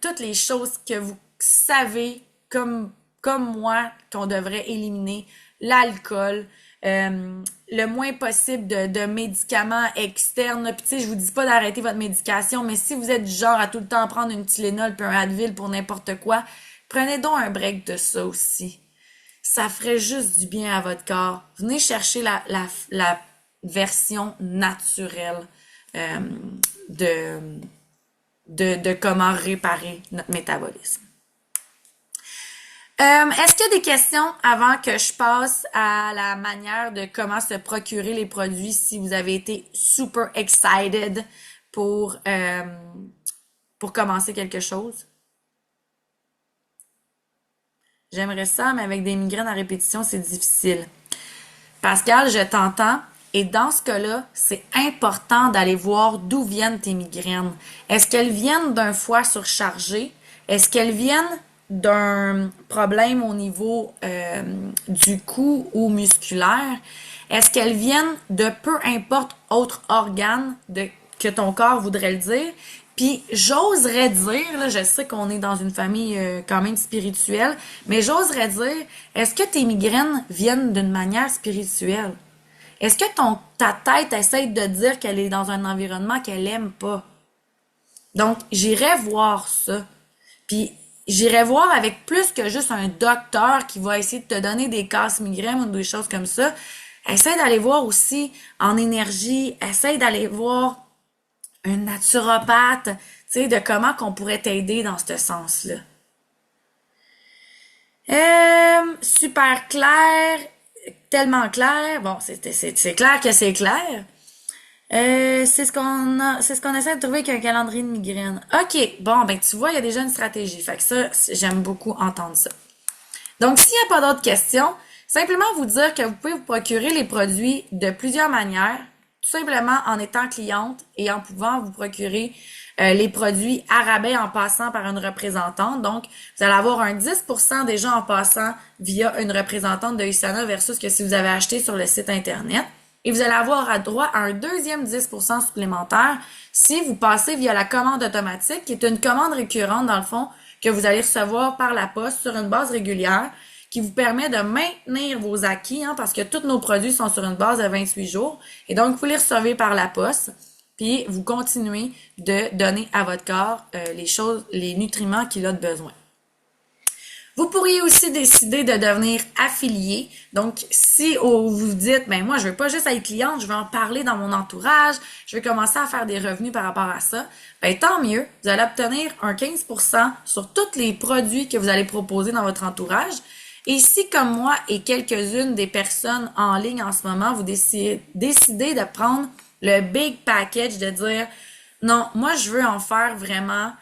toutes les choses que vous savez, comme moi, qu'on devrait éliminer, l'alcool, le moins possible de médicaments externes. Puis tu sais, je vous dis pas d'arrêter votre médication, mais si vous êtes du genre à tout le temps prendre une Tylenol puis un Advil pour n'importe quoi, prenez donc un break de ça aussi. Ça ferait juste du bien à votre corps. Venez chercher la version naturelle de comment réparer notre métabolisme. Est-ce qu'il y a des questions avant que je passe à la manière de comment se procurer les produits si vous avez été super excited pour commencer quelque chose? J'aimerais ça, mais avec des migraines à répétition, c'est difficile. Pascal, je t'entends. Et dans ce cas-là, c'est important d'aller voir d'où viennent tes migraines. Est-ce qu'elles viennent d'un foie surchargé? Est-ce qu'elles viennent d'un problème au niveau du cou ou musculaire? Est-ce qu'elles viennent de peu importe autre organe que ton corps voudrait le dire? Puis j'oserais dire, là, je sais qu'on est dans une famille quand même spirituelle, mais j'oserais dire, est-ce que tes migraines viennent d'une manière spirituelle? Est-ce que ta tête essaie de dire qu'elle est dans un environnement qu'elle aime pas? Donc, j'irais voir ça. Puis, j'irais voir avec plus que juste un docteur qui va essayer de te donner des casses migraines ou des choses comme ça. Essaie d'aller voir aussi en énergie. Essaie d'aller voir un naturopathe, tu sais, de comment qu'on pourrait t'aider dans ce sens-là. Super clair. Tellement clair. Bon, c'est clair que c'est clair. C'est ce qu'on essaie de trouver avec un calendrier de migraine. OK, bon, tu vois, il y a déjà une stratégie. Fait que ça, j'aime beaucoup entendre ça. Donc, s'il n'y a pas d'autres questions, simplement vous dire que vous pouvez vous procurer les produits de plusieurs manières, tout simplement en étant cliente et en pouvant vous procurer les produits à rabais en passant par une représentante. Donc, vous allez avoir un 10% déjà en passant via une représentante de USANA versus que si vous avez acheté sur le site Internet. Et vous allez avoir droit à un deuxième 10% supplémentaire si vous passez via la commande automatique, qui est une commande récurrente dans le fond que vous allez recevoir par la poste sur une base régulière, qui vous permet de maintenir vos acquis, parce que tous nos produits sont sur une base de 28 jours. Et donc, vous les recevez par la poste, puis vous continuez de donner à votre corps les nutriments qu'il a de besoin. Vous pourriez aussi décider de devenir affilié. Donc, si vous dites, moi, je veux pas juste être cliente, je veux en parler dans mon entourage, je veux commencer à faire des revenus par rapport à ça, tant mieux. Vous allez obtenir un 15% sur tous les produits que vous allez proposer dans votre entourage. Et si, comme moi et quelques-unes des personnes en ligne en ce moment, vous décidez de prendre le big package, de dire, non, moi, je veux en faire vraiment...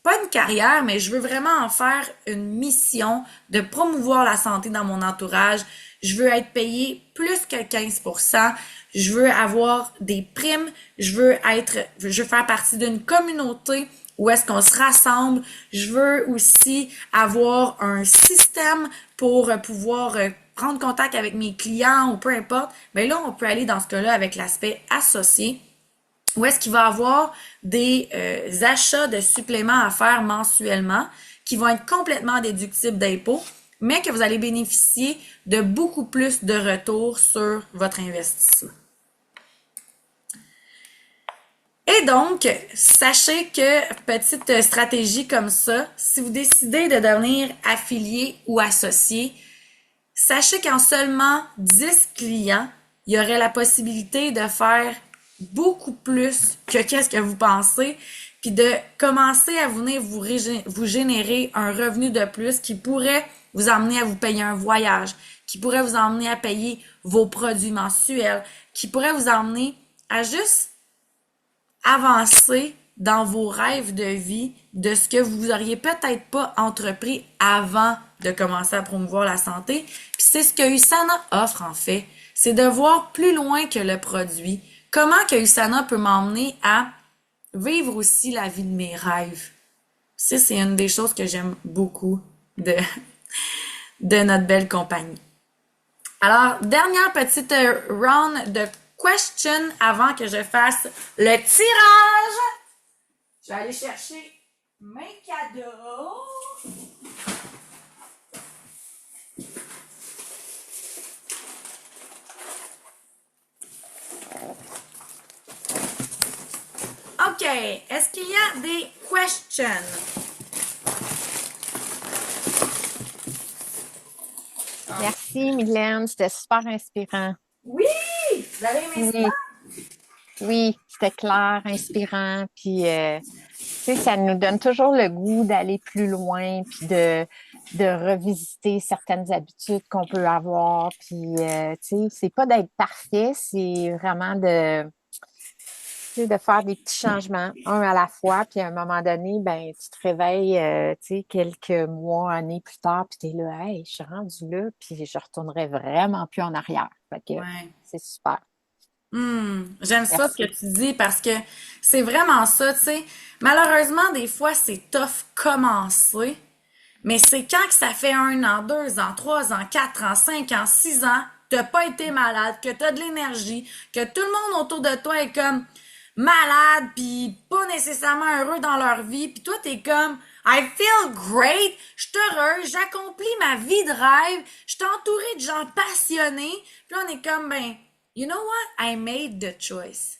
pas une carrière, mais je veux vraiment en faire une mission de promouvoir la santé dans mon entourage. Je veux être payé plus que 15%. Je veux avoir des primes. Je veux faire partie d'une communauté où est-ce qu'on se rassemble. Je veux aussi avoir un système pour pouvoir prendre contact avec mes clients ou peu importe. Mais là, on peut aller dans ce cas-là avec l'aspect associé. Où est-ce qu'il va y avoir des achats de suppléments à faire mensuellement qui vont être complètement déductibles d'impôts, mais que vous allez bénéficier de beaucoup plus de retours sur votre investissement. Et donc, sachez que, petite stratégie comme ça, si vous décidez de devenir affilié ou associé, sachez qu'en seulement 10 clients, il y aurait la possibilité de faire beaucoup plus que qu'est-ce que vous pensez, puis de commencer à venir vous générer un revenu de plus qui pourrait vous emmener à vous payer un voyage, qui pourrait vous emmener à payer vos produits mensuels, qui pourrait vous emmener à juste avancer dans vos rêves de vie, de ce que vous auriez peut-être pas entrepris avant de commencer à promouvoir la santé. Puis c'est ce que USANA offre en fait. C'est de voir plus loin que le produit. Comment que USANA peut m'emmener à vivre aussi la vie de mes rêves. Ça, c'est une des choses que j'aime beaucoup de, de notre belle compagnie. Alors, dernière petite round de questions avant que je fasse le tirage. Je vais aller chercher mes cadeaux. OK. Est-ce qu'il y a des questions? Merci, Mylène. C'était super inspirant. Oui! Vous avez aimé ça? Oui, oui, c'était clair, inspirant. Puis, tu sais, ça nous donne toujours le goût d'aller plus loin, puis de revisiter certaines habitudes qu'on peut avoir. Puis, tu sais, c'est pas d'être parfait, c'est vraiment tu sais, de faire des petits changements, un à la fois. Puis, à un moment donné, ben, tu te réveilles, tu sais, quelques mois, années plus tard, puis tu es là, hey, je suis rendue là, puis je retournerai vraiment plus en arrière. Fait que Ouais. c'est super. J'aime ça ce que Merci. tu dis parce que c'est vraiment ça, tu sais. Malheureusement, des fois, c'est tough commencer, mais c'est quand que ça fait 1 an, 2 ans, 3 ans, 4 ans, 5 ans, 6 ans, t'as pas été malade, que t'as de l'énergie, que tout le monde autour de toi est comme malade pis pas nécessairement heureux dans leur vie, pis toi t'es comme I feel great, je suis heureuse, j'accomplis ma vie de rêve, je suis entourée de gens passionnés, puis on est comme ben you know what? I made the choice.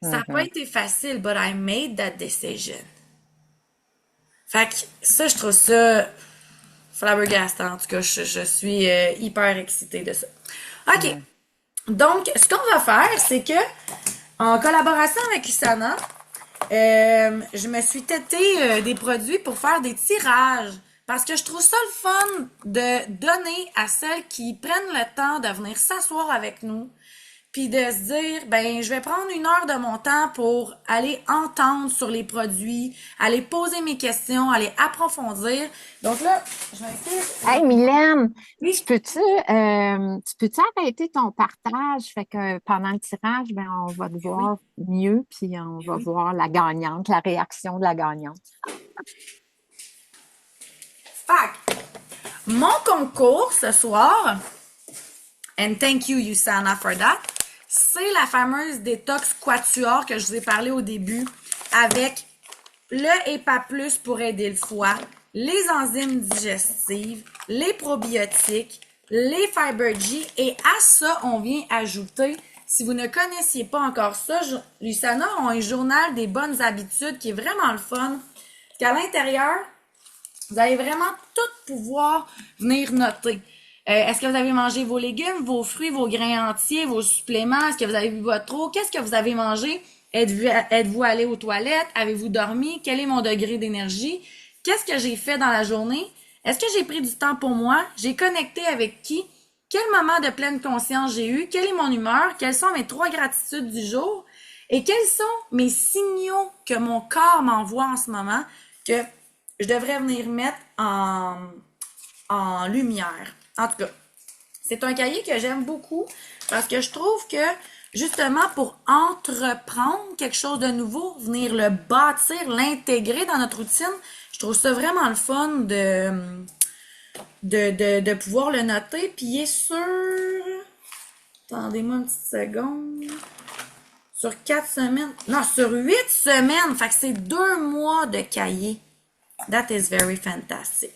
Ça n'a pas Mhm. été facile, but I made that decision. Fait que ça, je trouve ça flabbergastant. En tout cas, je suis hyper excitée de ça. OK. Mhm. Donc, ce qu'on va faire, c'est que, en collaboration avec Usana, je me suis têté des produits pour faire des tirages. Parce que je trouve ça le fun de donner à celles qui prennent le temps de venir s'asseoir avec nous, puis de se dire, ben, je vais prendre 1 heure de mon temps pour aller entendre sur les produits, aller poser mes questions, aller approfondir. Donc là, je Hey, m'inquiète. Mylène, Oui, tu peux-tu arrêter ton partage? Fait que pendant le tirage, ben, on va te oui, voir mieux, puis on va oui. voir la gagnante, la réaction de la gagnante. Fait mon concours ce soir, and thank you, Usana, for that, c'est la fameuse détox quatuor que je vous ai parlé au début avec le EPA+, pour aider le foie, les enzymes digestives, les probiotiques, les Fiber G, et à ça, on vient ajouter, si vous ne connaissiez pas encore ça, Lusana a un journal des bonnes habitudes qui est vraiment le fun. Parce qu'à l'intérieur, vous allez vraiment tout pouvoir venir noter. Est-ce que vous avez mangé vos légumes, vos fruits, vos grains entiers, vos suppléments? Est-ce que vous avez bu votre eau? Qu'est-ce que vous avez mangé? Êtes-vous allé aux toilettes? Avez-vous dormi? Quel est mon degré d'énergie? Qu'est-ce que j'ai fait dans la journée? Est-ce que j'ai pris du temps pour moi? J'ai connecté avec qui? Quel moment de pleine conscience j'ai eu? Quelle est mon humeur? Quelles sont mes 3 gratitudes du jour? Et quels sont mes signaux que mon corps m'envoie en ce moment que je devrais venir mettre en lumière? En tout cas, c'est un cahier que j'aime beaucoup parce que je trouve que justement pour entreprendre quelque chose de nouveau, venir le bâtir, l'intégrer dans notre routine, je trouve ça vraiment le fun de pouvoir le noter. Puis il est sur... Attendez-moi une petite seconde. Sur 4 semaines. Non, sur 8 semaines. Fait que c'est 2 mois de cahier. That is very fantastic.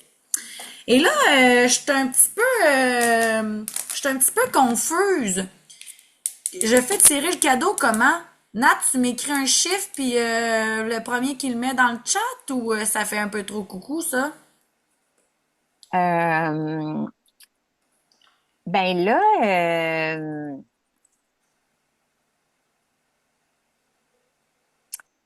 Et là, je suis un petit peu confuse. Je fais tirer le cadeau comment? Nat, tu m'écris un chiffre puis le premier qui le met dans le chat ou ça fait un peu trop coucou ça? Euh, ben là,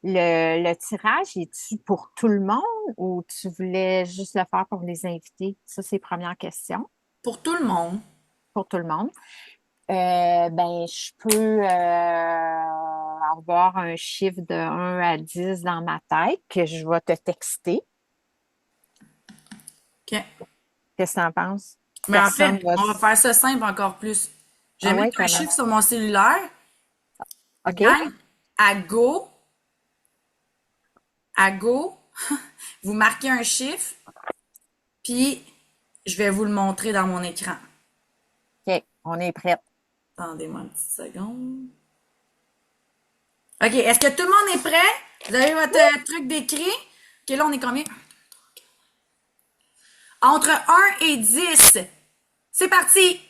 le tirage, est-tu pour tout le monde ou tu voulais juste le faire pour les invités? Ça, c'est la première question Pour tout le monde. pour tout le monde. Ben, je peux avoir un chiffre de 1 à 10 dans ma tête que je vais te texter. OK. Qu'est-ce que tu en penses? Mais en fait, Personne va... on va faire ça simple encore plus. Je vais Ah ouais, mettre un comment? chiffre sur mon cellulaire. OK? Gang, à go, à go, vous marquez un chiffre, puis je vais vous le montrer dans mon écran. OK, on est prêt. Attendez-moi une petite seconde. OK, est-ce que tout le monde est prêt? Vous avez votre truc d'écrit? OK, là, on est combien? Entre 1 et 10. C'est parti!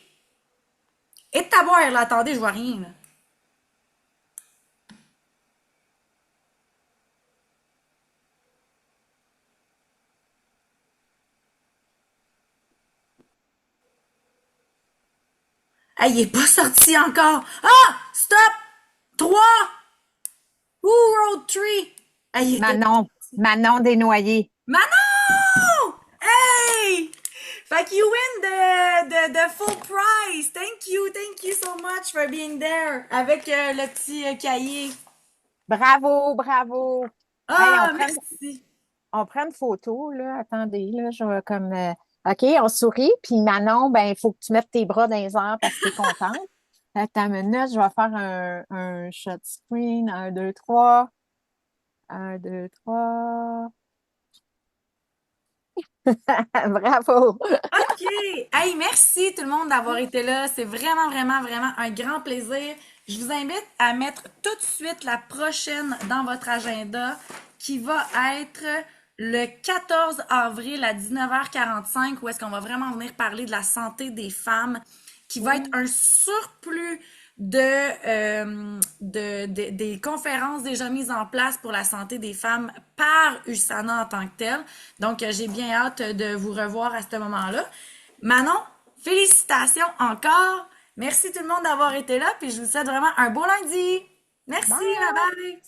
Et de boire, là, attendez, je vois rien, là. Ah, il est pas sorti encore. Ah! Stop! 3! Who wrote 3? Ah, il était pas Manon, sorti. Manon Desnoyers. Manon! Hey! Fait que you win the full prize. Thank you so much for being there. Avec le petit cahier. Bravo, bravo. Hey, Ah, merci. on prend une photo, là. Attendez, là, je vais comme... OK, on sourit. Puis Manon, ben, il faut que tu mettes tes bras dans les airs parce que tu es contente. Attends une minute, je vais faire un shot screen. 1, 2, 3. 1, 2, 3. Bravo. OK. Hey, merci tout le monde d'avoir été là. C'est vraiment, vraiment, vraiment un grand plaisir. Je vous invite à mettre tout de suite la prochaine dans votre agenda qui va être le 14 avril à 19h45 où est-ce qu'on va vraiment venir parler de la santé des femmes qui va être un surplus des conférences déjà mises en place pour la santé des femmes par USANA en tant que telle. Donc, j'ai bien hâte de vous revoir à ce moment-là. Manon, félicitations encore. Merci tout le monde d'avoir été là, puis je vous souhaite vraiment un beau lundi. Merci, bye Bye. bye.